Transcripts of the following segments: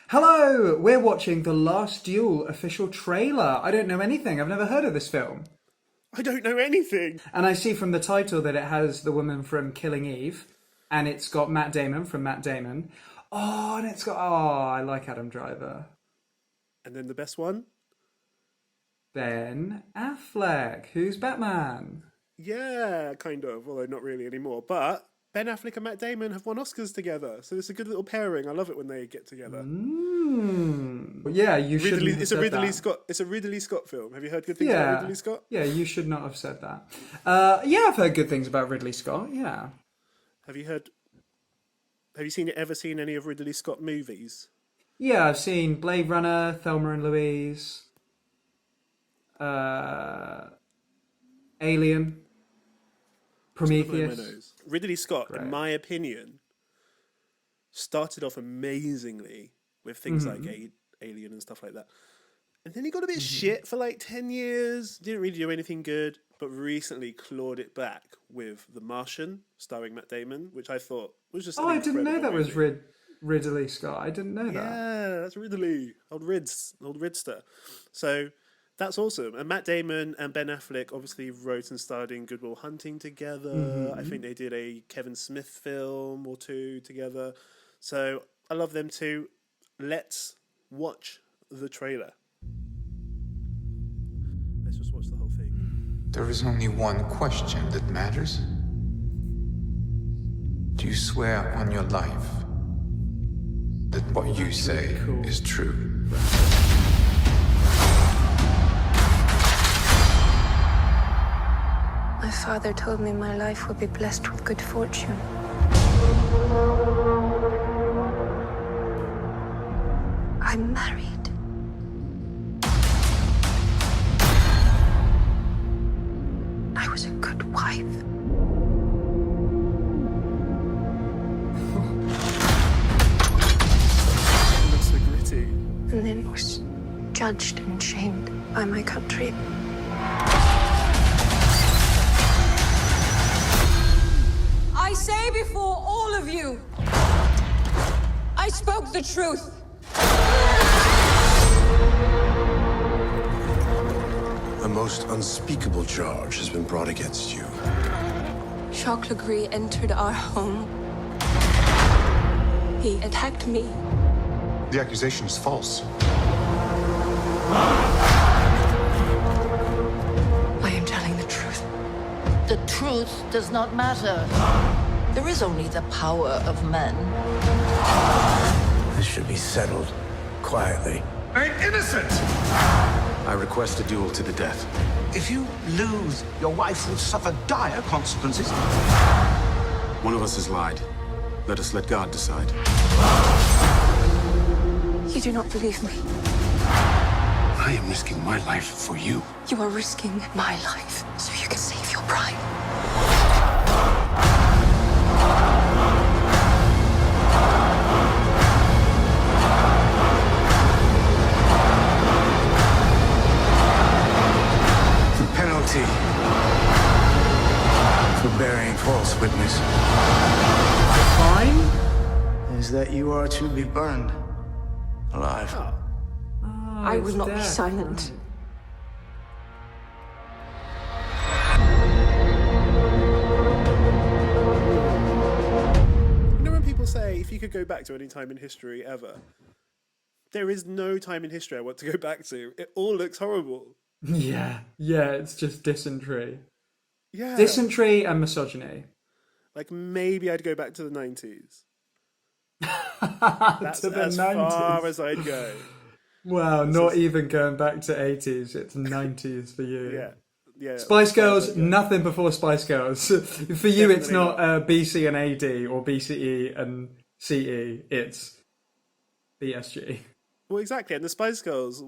Hello, we're watching the Last Duel official trailer. I don't know anything. I've never heard of this film. I don't know anything. And I see from the title that it has the woman from Killing Eve, and it's got Matt Damon from Matt Damon. Oh, and it's got, I like Adam Driver. And then the best one? Ben Affleck, who's Batman. Yeah, kind of, although not really anymore. But Ben Affleck and Matt Damon have won Oscars together, so it's a good little pairing. I love it when they get together. Yeah, you should. It's a Ridley Scott. It's a Ridley Scott film. Have you heard good things about Ridley Scott? Yeah, you should not have said that. Yeah, I've heard good things about Ridley Scott. Yeah. Have you ever seen any of Ridley Scott movies? Yeah, I've seen Blade Runner, Thelma and Louise, Alien, Prometheus. Ridley Scott, in my opinion, started off amazingly with things like Alien and stuff like that. And then he got a bit shit for like 10 years. Didn't really do anything good, but recently clawed it back with The Martian, starring Matt Damon, which I thought was just I didn't know that was Ridley Scott. I didn't know that. Yeah, that's Ridley. Old Ridster. So that's awesome. And Matt Damon and Ben Affleck obviously wrote and starred in Good Will Hunting together. I think they did a Kevin Smith film or two together. So I love them too. Let's watch the trailer. Let's just watch the whole thing. There is only one question that matters. Do you swear on your life that what you say is true? My father told me my life would be blessed with good fortune. I'm married. I was a good wife. It looks so gritty. And then was judged and shamed by my country. I say before all of you, I spoke the truth. A most unspeakable charge has been brought against you. Jacques Legree entered our home. He attacked me. The accusation is false. I am telling the truth. The truth does not matter. There is only the power of men. This should be settled quietly. I'm innocent! I request a duel to the death. If you lose, your wife will suffer dire consequences. One of us has lied. Let us let God decide. You do not believe me. I am risking my life for you. You are risking my life so you can save your pride. The penalty for bearing false witness Fine? is that you are to be burned alive. I will not be silent. You know when people say, if you could go back to any time in history ever, there is no time in history I want to go back to. It all looks horrible. Yeah, it's just dysentery. Yeah. Dysentery and misogyny. Like, maybe I'd go back to the 90s. That's To the as 90s. far as I'd go. Wow, not even going back to 80s. It's 90s for you. Yeah. Spice Girls, nothing before Spice Girls. For you, it's not BC and AD or BCE and CE. It's BSG. Well, exactly. And the Spice Girls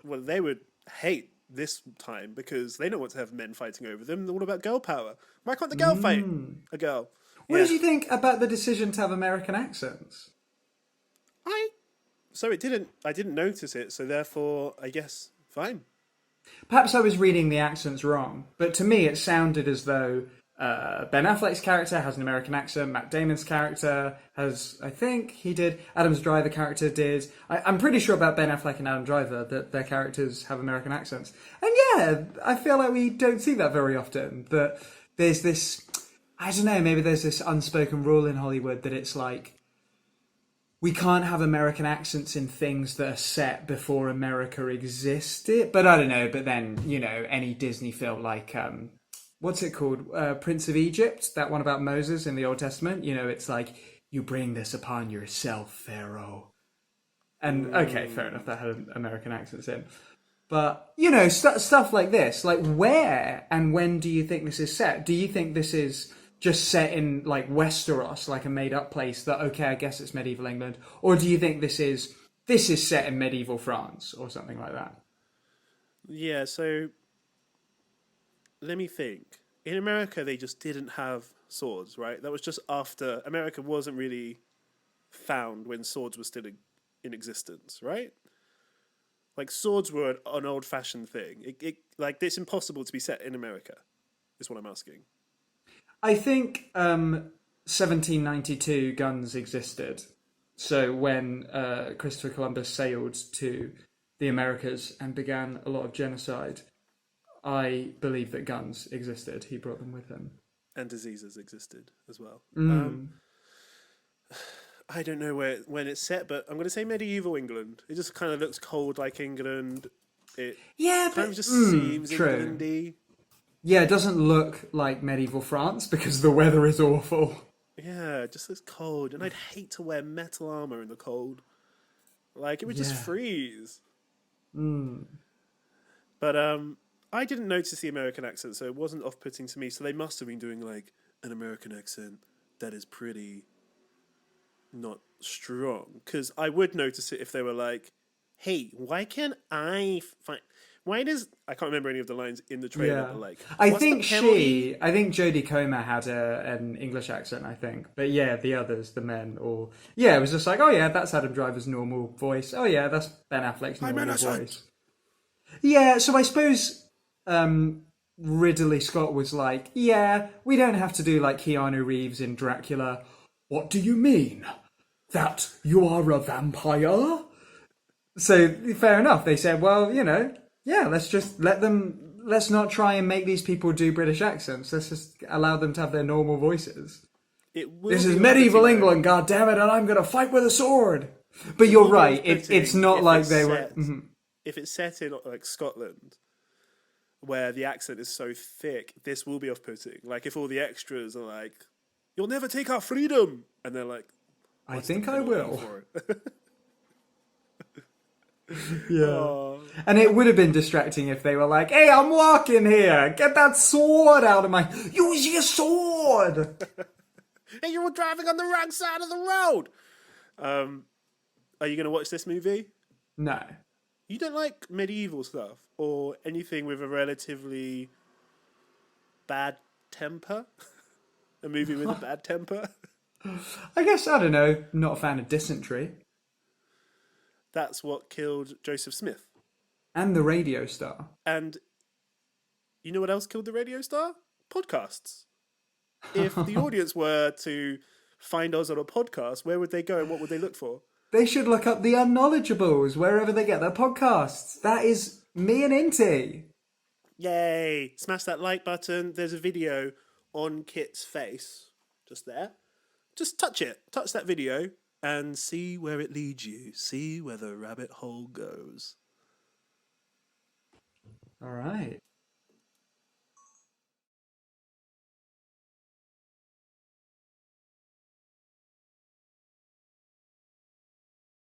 they would hate this time because they don't want to have men fighting over them. They're all about girl power. Why can't the girl fight a girl? What did you think about the decision to have American accents? I didn't notice it, so therefore, I guess, fine. Perhaps I was reading the accents wrong, but to me it sounded as though Ben Affleck's character has an American accent. Matt Damon's character has, I think he did. Adam's Driver character did. I'm pretty sure about Ben Affleck and Adam Driver that their characters have American accents. And yeah, I feel like we don't see that very often. That there's this, I don't know, maybe there's this unspoken rule in Hollywood that it's like, we can't have American accents in things that are set before America existed. But I don't know, but then, you know, any Disney film like, what's it called? Prince of Egypt, that one about Moses in the Old Testament. You know, it's like, you bring this upon yourself, Pharaoh. And, okay, fair enough, that had American accents in. But, you know, stuff like this. Like, where and when do you think this is set? Do you think this is just set in, like, Westeros, like a made-up place that, okay, I guess it's medieval England? Or do you think this is set in medieval France or something like that? Yeah, so let me think. In America, they just didn't have swords, right? That was just after America wasn't really found when swords were still in existence, right? Like, swords were an old-fashioned thing. Like, it's impossible to be set in America, is what I'm asking. I think 1792 guns existed. So when Christopher Columbus sailed to the Americas and began a lot of genocide, I believe that guns existed. He brought them with him. And diseases existed as well. Mm. I don't know when it's set, but I'm going to say medieval England. It just kind of looks cold like England. It kind of just seems true. Englandy. Yeah, it doesn't look like medieval France because the weather is awful. Yeah, it just looks cold. And I'd hate to wear metal armor in the cold. Like, it would just freeze. But I didn't notice the American accent, so it wasn't off-putting to me. So they must have been doing, like, an American accent that is pretty not strong. Because I would notice it if they were like, hey, why can't I find... Why does... I can't remember any of the lines in the trailer, but like... I think Jodie Comer had an English accent, I think. But yeah, the others, the men, or... Yeah, it was just like, oh yeah, that's Adam Driver's normal voice. Oh yeah, that's Ben Affleck's normal voice. Yeah, so I suppose Ridley Scott was like, yeah, we don't have to do like Keanu Reeves in Dracula. What do you mean? That you are a vampire? So, fair enough. They said, well, you know... Yeah, let's not try and make these people do British accents. Let's just allow them to have their normal voices. This is medieval England, goddammit, and I'm going to fight with a sword. But you're right, it's not like they were... If it's set in like Scotland, where the accent is so thick, this will be off-putting. Like if all the extras are like, you'll never take our freedom! And they're like... I think I will. Yeah. Oh. And it would have been distracting if they were like, hey, I'm walking here. Get that sword out of my... Use your sword! Hey, you were driving on the wrong side of the road! Are you going to watch this movie? No. You don't like medieval stuff? Or anything with a relatively bad temper? A movie with a bad temper? I guess, I don't know, not a fan of dysentery. That's what killed Joseph Smith. And the radio star. And you know what else killed the radio star? Podcasts. If the audience were to find us on a podcast, where would they go and what would they look for? They should look up The Unknowledgeables, wherever they get their podcasts. That is me and Inti. Yay! Smash that like button. There's a video on Kit's face. Just there. Just touch it. Touch that video. And see where it leads you. See where the rabbit hole goes. All right.